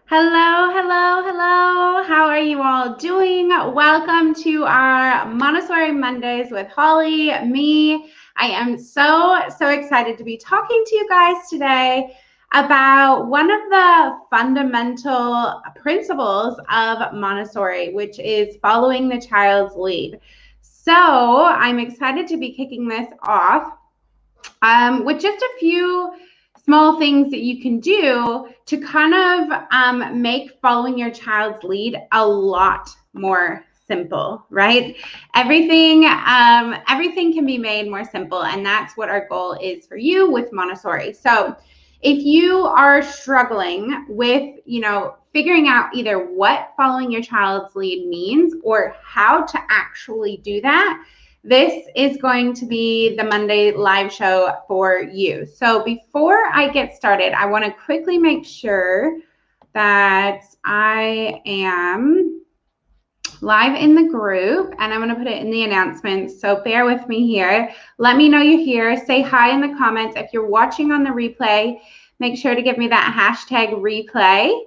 Hello, hello, hello. How are you all doing? Welcome to our Montessori Mondays with Holly, me. I am so excited to be talking to you guys today about one of the fundamental principles of Montessori, which is following the child's lead. So I'm excited to be kicking this off with just a few small things that you can do to kind of make following your child's lead a lot more simple, right? Everything can be made more simple, and that's what our goal is for you with Montessori. So if you are struggling with, figuring out either what following your child's lead means or how to actually do that, this is going to be the Monday live show for you. So before I get started, I want to quickly make sure that I am live in the group, and I'm going to put it in the announcements. So bear with me here. Let me know you're here. Say hi in the comments. If you're watching on the replay, make sure to give me that hashtag replay.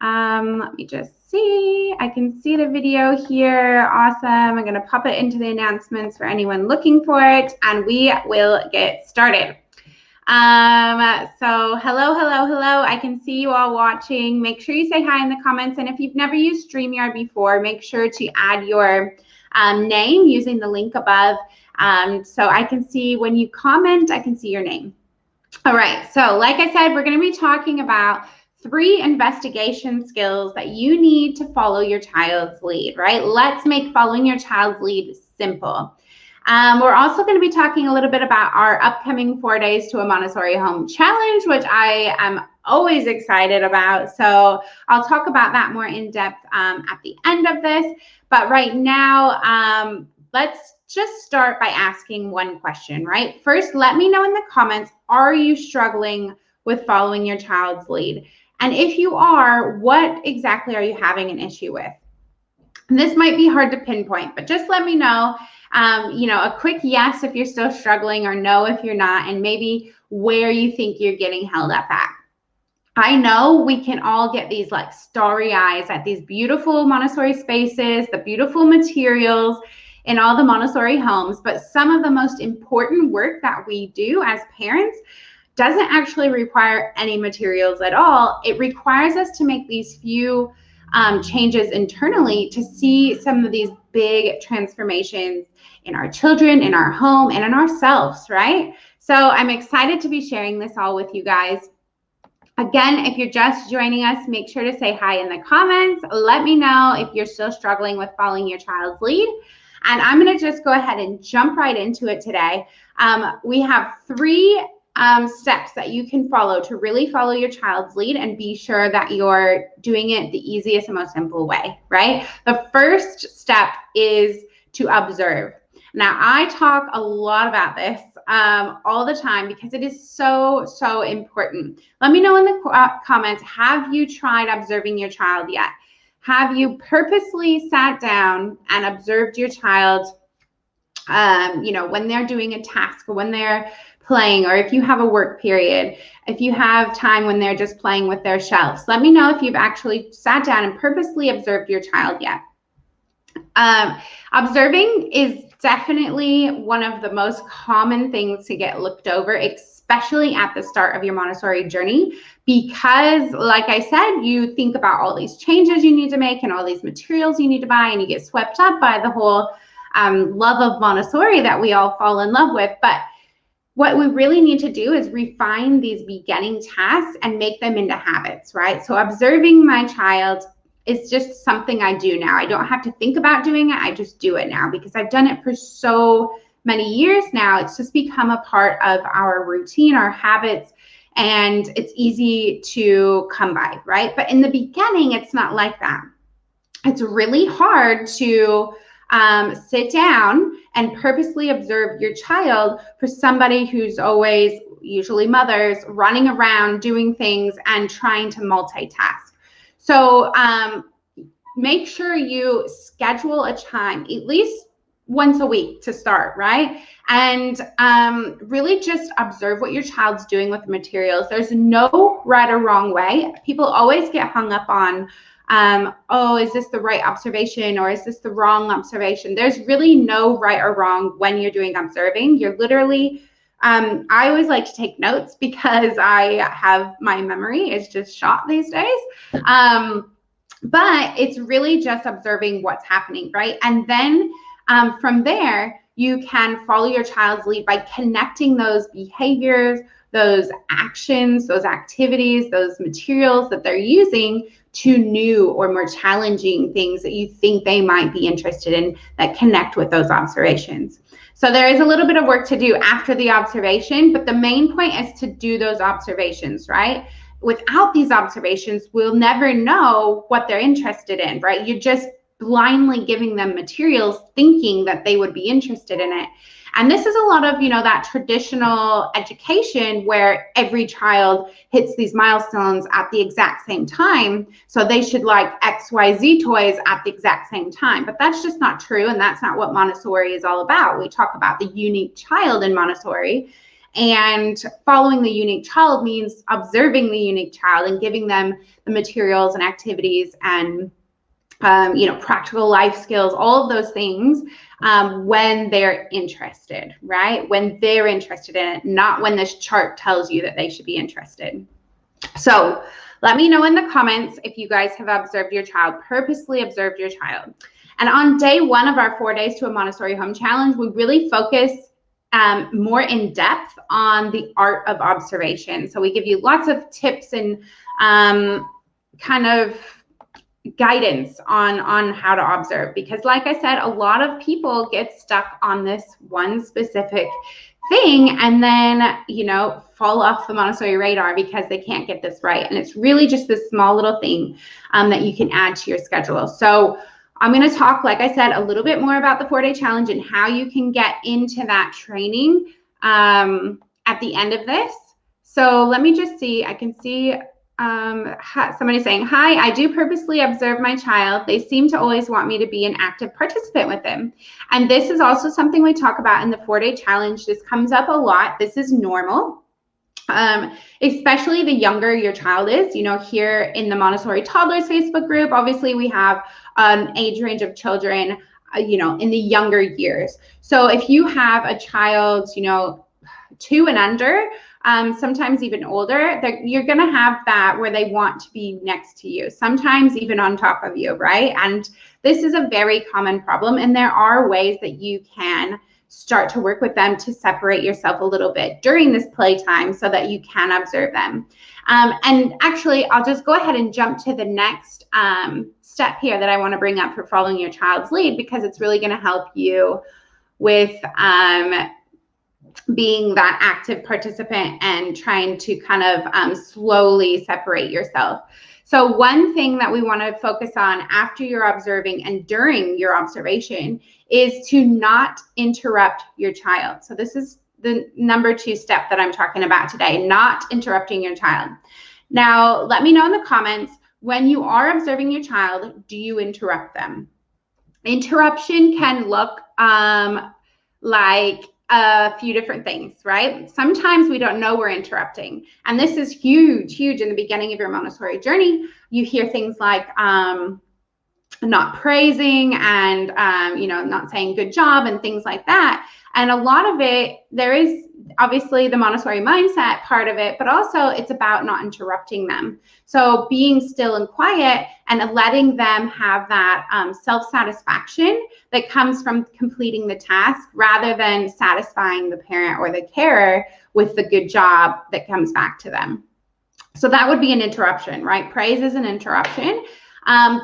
Let me just see. I can see the video here. Awesome. I'm going to pop it into the announcements for anyone looking for it, and we will get started. So hello. I can see you all watching. Make sure you say hi in the comments. And if you've never used StreamYard before, make sure to add your name using the link above. So I can see when you comment, I can see your name. All right. So like I said, we're going to be talking about 3 investigation skills that you need to follow your child's lead, right? Let's make following your child's lead simple. We're also going to be talking a little bit about our upcoming 4 days to a Montessori home challenge, which I am always excited about. So I'll talk about that more in depth at the end of this. But right now, let's just start by asking one question, right? First, let me know in the comments, are you struggling with following your child's lead? And if you are, what exactly are you having an issue with? And this might be hard to pinpoint, but just let me know, a quick yes if you're still struggling or no if you're not, and maybe where you think you're getting held up at. I know we can all get these like starry eyes at these beautiful Montessori spaces, the beautiful materials in all the Montessori homes, but some of the most important work that we do as parents doesn't actually require any materials at all. It requires us to make these few changes internally to see some of these big transformations in our children, in our home, and in ourselves, right? So I'm excited to be sharing this all with you guys. Again, if you're just joining us, make sure to say hi in the comments. Let me know if you're still struggling with following your child's lead. And I'm going to just go ahead and jump right into it today. We have 3 steps that you can follow to really follow your child's lead and be sure that you're doing it the easiest and most simple way, right? The first step is to observe. Now, I talk a lot about this all the time because it is so important. Let me know in the comments, have you tried observing your child yet? Have you purposely sat down and observed your child, when they're doing a task or when they're playing, or if you have a work period, if you have time when they're just playing with their shelves? Let me know if you've actually sat down and purposely observed your child yet. Observing is definitely one of the most common things to get looked over, especially at the start of your Montessori journey, because like I said, you think about all these changes you need to make and all these materials you need to buy, and you get swept up by the whole love of Montessori that we all fall in love with. But what we really need to do is refine these beginning tasks and make them into habits, right? So observing my child is just something I do now. I don't have to think about doing it. I just do it now because I've done it for so many years now. It's just become a part of our routine, our habits, and it's easy to come by, right? But in the beginning, it's not like that. It's really hard to sit down and purposely observe your child for somebody who's always, usually mothers, running around doing things and trying to multitask. So make sure you schedule a time, at least once a week to start, right? And really just observe what your child's doing with the materials. There's no right or wrong way. People always get hung up on, oh, is this the right observation or is this the wrong observation? There's really no right or wrong when you're doing observing. You're literally, I always like to take notes because my memory is just shot these days. But it's really just observing what's happening, right? And then from there, you can follow your child's lead by connecting those behaviors, those actions, those activities, those materials that they're using to new or more challenging things that you think they might be interested in that connect with those observations. So there is a little bit of work to do after the observation, but the main point is to do those observations, right? Without these observations, we'll never know what they're interested in, right? You're just blindly giving them materials thinking that they would be interested in it. And this is a lot of, that traditional education where every child hits these milestones at the exact same time. So they should like XYZ toys at the exact same time. But that's just not true. And that's not what Montessori is all about. We talk about the unique child in Montessori. And following the unique child means observing the unique child and giving them the materials and activities and practical life skills, all of those things when they're interested, right? When they're interested in it, not when this chart tells you that they should be interested. So let me know in the comments if you guys have observed your child, purposely observed your child. And on day 1 of our 4 Days to a Montessori Home Challenge, we really focus more in depth on the art of observation. So we give you lots of tips and kind of guidance on how to observe, because like I said, a lot of people get stuck on this one specific thing and then fall off the Montessori radar because they can't get this right. And it's really just this small little thing that you can add to your schedule. So I'm going to talk, like I said, a little bit more about the 4-day challenge and how you can get into that training at the end of this. So let me just see. I can see somebody saying, hi, I do purposely observe my child. They seem to always want me to be an active participant with them. And this is also something we talk about in the 4-day challenge. This comes up a lot. This is normal. Especially the younger your child is. Here in the Montessori Toddlers Facebook group, obviously we have an age range of children, in the younger years. So if you have a child, 2 and under, sometimes even older, you're going to have that where they want to be next to you, sometimes even on top of you, right? And this is a very common problem. And there are ways that you can start to work with them to separate yourself a little bit during this playtime so that you can observe them. And actually, I'll just go ahead and jump to the next step here that I want to bring up for following your child's lead, because it's really going to help you with being that active participant and trying to kind of slowly separate yourself. So one thing that we want to focus on after you're observing and during your observation is to not interrupt your child. So this is the number 2 step that I'm talking about today, not interrupting your child. Now, let me know in the comments, when you are observing your child, do you interrupt them? Interruption can look like a few different things, right? Sometimes we don't know we're interrupting. And this is huge in the beginning of your Montessori journey. You hear things like not praising and, not saying good job and things like that. And a lot of it, there is obviously the Montessori mindset part of it, but also it's about not interrupting them. So being still and quiet and letting them have that self-satisfaction that comes from completing the task rather than satisfying the parent or the carer with the good job that comes back to them. So that would be an interruption, right? Praise is an interruption.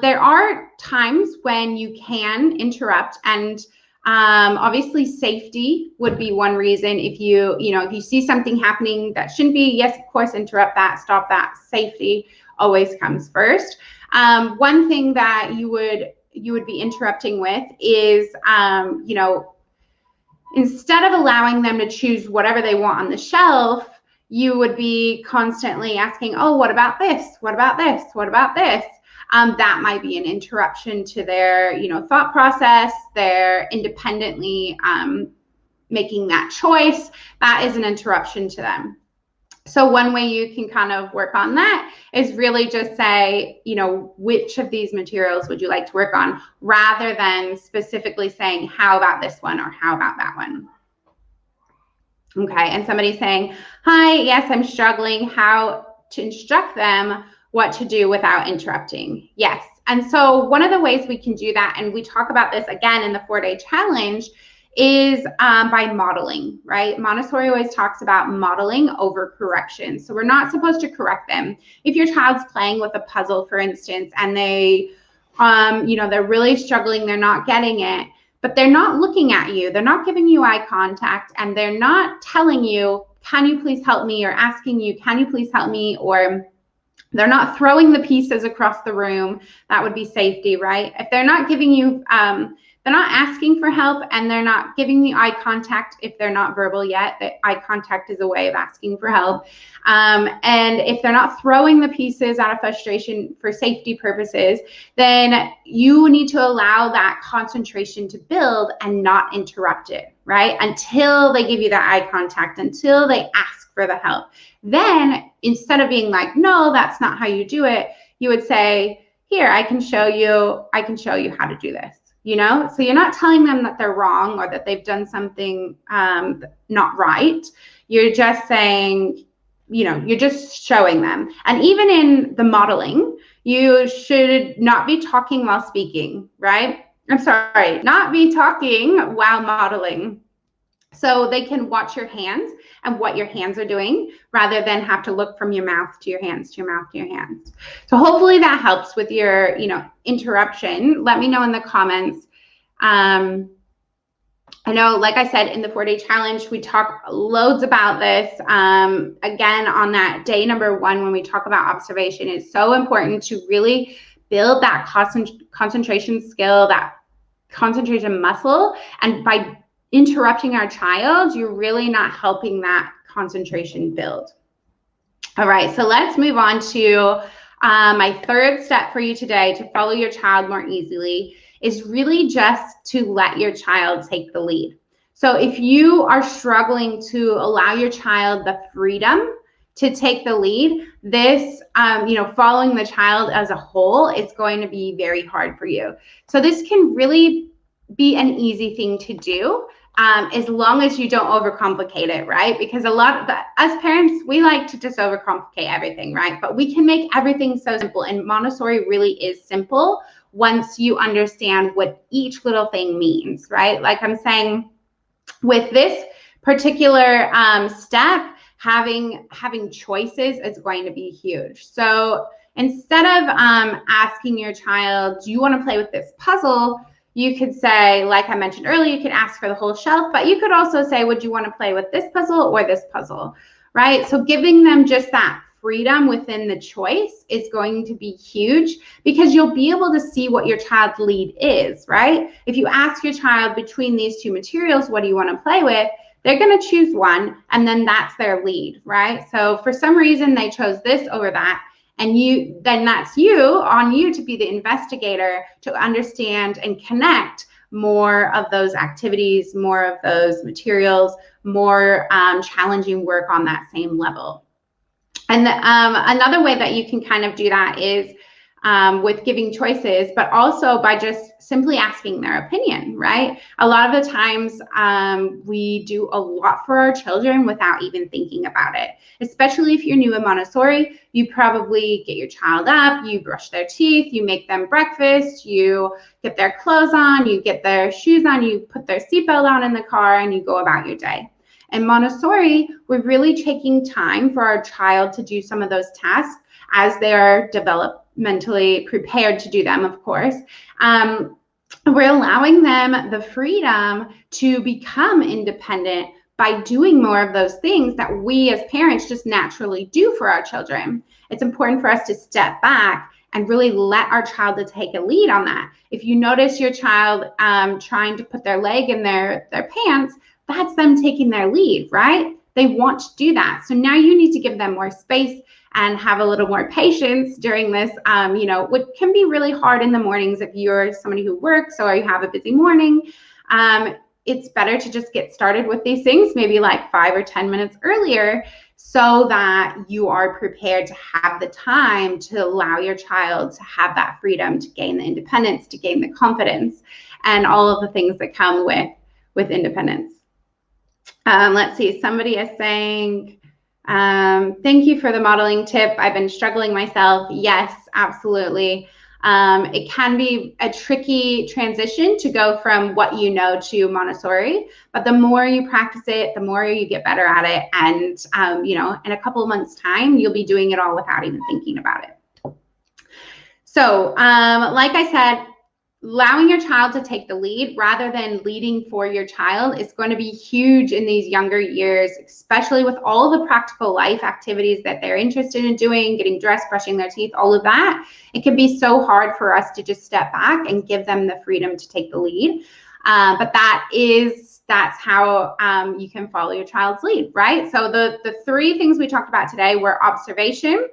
There are times when you can interrupt, and obviously safety would be one reason. If you see something happening that shouldn't be, yes, of course, interrupt that, stop that. Safety always comes first. One thing that you would be interrupting with is, instead of allowing them to choose whatever they want on the shelf, you would be constantly asking, oh, what about this? What about this? What about this? that might be an interruption to their, thought process. They're independently making that choice. That is an interruption to them. So one way you can kind of work on that is really just say, which of these materials would you like to work on, rather than specifically saying, how about this one or how about that one? Okay, and somebody's saying, hi, yes, I'm struggling how to instruct them what to do without interrupting. Yes, and so one of the ways we can do that, and we talk about this again in the 4-day challenge, is by modeling, right? Montessori always talks about modeling over correction. So we're not supposed to correct them. If your child's playing with a puzzle, for instance, and they, they're really struggling, they're not getting it, but they're not looking at you, they're not giving you eye contact, and they're not telling you, can you please help me, or asking you, can you please help me, or they're not throwing the pieces across the room. That would be safety, right? If they're not giving you, they're not asking for help, and they're not giving the eye contact if they're not verbal yet. That eye contact is a way of asking for help. And if they're not throwing the pieces out of frustration for safety purposes, then you need to allow that concentration to build and not interrupt it, right? Until they give you that eye contact, until they ask for the help. Then instead of being like, no, that's not how you do it, you would say, here, I can show you how to do this. So you're not telling them that they're wrong or that they've done something not right. You're just saying, you're just showing them. And even in the modeling, you should not be talking while speaking, right? I'm sorry, not be talking while modeling. So they can watch your hands and what your hands are doing, rather than have to look from your mouth to your hands, to your mouth to your hands. So hopefully that helps with your, interruption. Let me know in the comments. I know, like I said, in the 4-day challenge, we talk loads about this. Again, on that day number 1, when we talk about observation, it's so important to really build that concentration skill, that concentration muscle. And by interrupting our child, you're really not helping that concentration build. All right, so let's move on to my third step for you today to follow your child more easily is really just to let your child take the lead. So if you are struggling to allow your child the freedom to take the lead, this, following the child as a whole is going to be very hard for you. So this can really be an easy thing to do, as long as you don't overcomplicate it, right? Because us parents, we like to just overcomplicate everything, right? But we can make everything so simple, and Montessori really is simple once you understand what each little thing means, right? Like I'm saying, with this particular step, having choices is going to be huge. So instead of asking your child, do you want to play with this puzzle? You could say, like I mentioned earlier, you could ask for the whole shelf, but you could also say, would you want to play with this puzzle or this puzzle, right? So giving them just that freedom within the choice is going to be huge, because you'll be able to see what your child's lead is, right? If you ask your child between these two materials, what do you want to play with? They're going to choose one, and then that's their lead, right? So for some reason, they chose this over that. And then that's on you to be the investigator, to understand and connect more of those activities, more of those materials, more challenging work on that same level. And another way that you can kind of do that is with giving choices, but also by just simply asking their opinion, right? A lot of the times we do a lot for our children without even thinking about it. Especially if you're new in Montessori, you probably get your child up, you brush their teeth, you make them breakfast, you get their clothes on, you get their shoes on, you put their seatbelt on in the car, and you go about your day. In Montessori, we're really taking time for our child to do some of those tasks as they are developmentally prepared to do them, of course. We're allowing them the freedom to become independent by doing more of those things that we as parents just naturally do for our children. It's important for us to step back and really let our child to take a lead on that. If you notice your child trying to put their leg in their pants, that's them taking their lead, right? They want to do that. So now you need to give them more space and have a little more patience during this, what can be really hard in the mornings if you're somebody who works or you have a busy morning. It's better to just get started with these things, maybe like 5 or 10 minutes earlier, so that you are prepared to have the time to allow your child to have that freedom, to gain the independence, to gain the confidence, and all of the things that come with independence. Let's see, somebody is saying, thank you for the modeling tip. I've been struggling myself. Yes, absolutely. It can be a tricky transition to go from what you know to Montessori, but the more you practice it, the more you get better at it. And, in a couple of months' time, you'll be doing it all without even thinking about it. So, like I said, allowing your child to take the lead rather than leading for your child is going to be huge in these younger years, especially with all the practical life activities that they're interested in doing, getting dressed, brushing their teeth, all of that. It can be so hard for us to just step back and give them the freedom to take the lead. But that's how you can follow your child's lead, right? So the 3 things we talked about today were observation,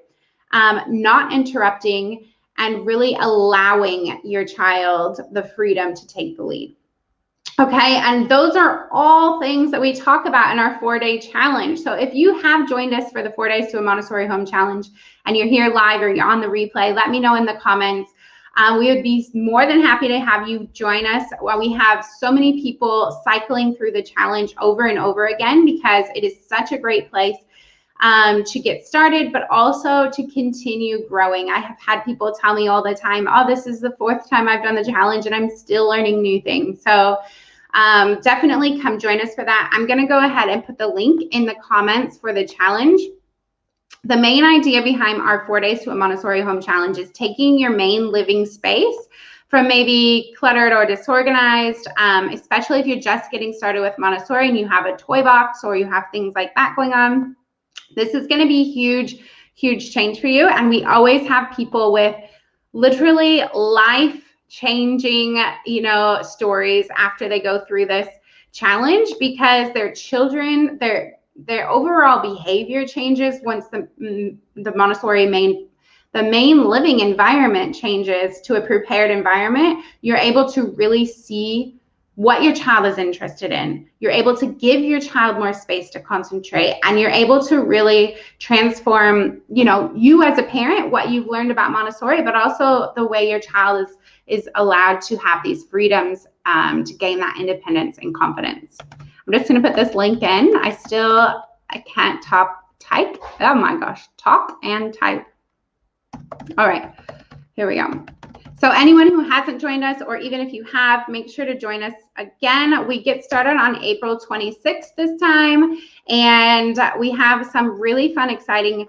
not interrupting, and really allowing your child the freedom to take the lead. Okay, and those are all things that we talk about in our 4-day challenge. So if you have joined us for the 4 Days to a Montessori Home Challenge and you're here live or you're on the replay, let me know in the comments. We would be more than happy to have you join us. Well, we have so many people cycling through the challenge over and over again because it is such a great place to get started, but also to continue growing. I have had people tell me all the time, oh, this is the 4th time I've done the challenge and I'm still learning new things. So definitely come join us for that. I'm going to go ahead and put the link in the comments for the challenge. The main idea behind our 4 Days to a Montessori Home Challenge is taking your main living space from maybe cluttered or disorganized, especially if you're just getting started with Montessori and you have a toy box or you have things like that going on. This is going to be huge change for you. And we always have people with literally life-changing, stories after they go through this challenge, because their children, their overall behavior changes once the Montessori the main living environment changes to a prepared environment. You're able to really see what your child is interested in. You're able to give your child more space to concentrate, and you're able to really transform, you as a parent, what you've learned about Montessori, but also the way your child is allowed to have these freedoms to gain that independence and confidence. I'm just going to put this link in. I can't type. Oh my gosh, talk and type. All right, here we go. So anyone who hasn't joined us, or even if you have, make sure to join us again. We get started on April 26th this time, and we have some really fun, exciting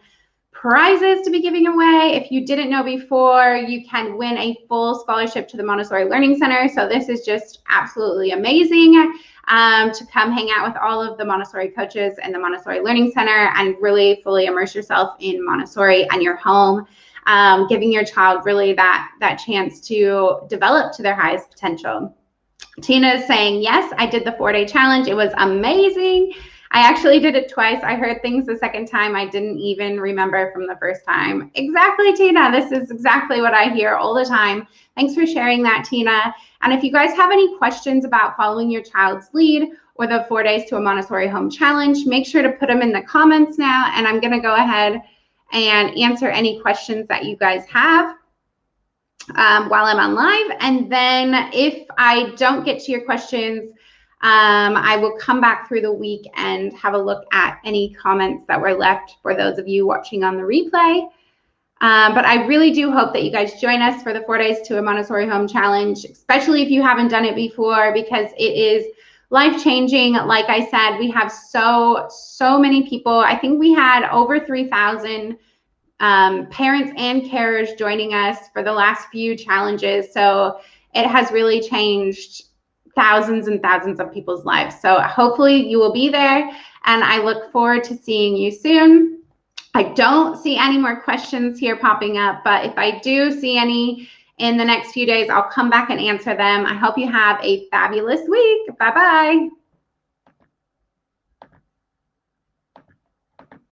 prizes to be giving away. If you didn't know before, you can win a full scholarship to the Montessori Learning Center. So this is just absolutely amazing to come hang out with all of the Montessori coaches and the Montessori Learning Center and really fully immerse yourself in Montessori and your home. Giving your child really that chance to develop to their highest potential. Tina is saying, yes, I did the 4-day challenge. It was amazing. I actually did it twice. I heard things the second time I didn't even remember from the first time. Exactly, Tina. This is exactly what I hear all the time. Thanks for sharing that, Tina. And if you guys have any questions about following your child's lead or the 4 Days to a Montessori Home Challenge, make sure to put them in the comments now, and I'm going to go ahead and answer any questions that you guys have while I'm on live. And then if I don't get to your questions, I will come back through the week and have a look at any comments that were left for those of you watching on the replay. But I really do hope that you guys join us for the 4 Days to a Montessori Home Challenge, especially if you haven't done it before, because it is life-changing. Like I said, we have so many people. I think we had over 3,000 parents and carers joining us for the last few challenges. So it has really changed thousands and thousands of people's lives. So hopefully you will be there, and I look forward to seeing you soon. I don't see any more questions here popping up, but if I do see any in the next few days, I'll come back and answer them. I hope you have a fabulous week. Bye-bye.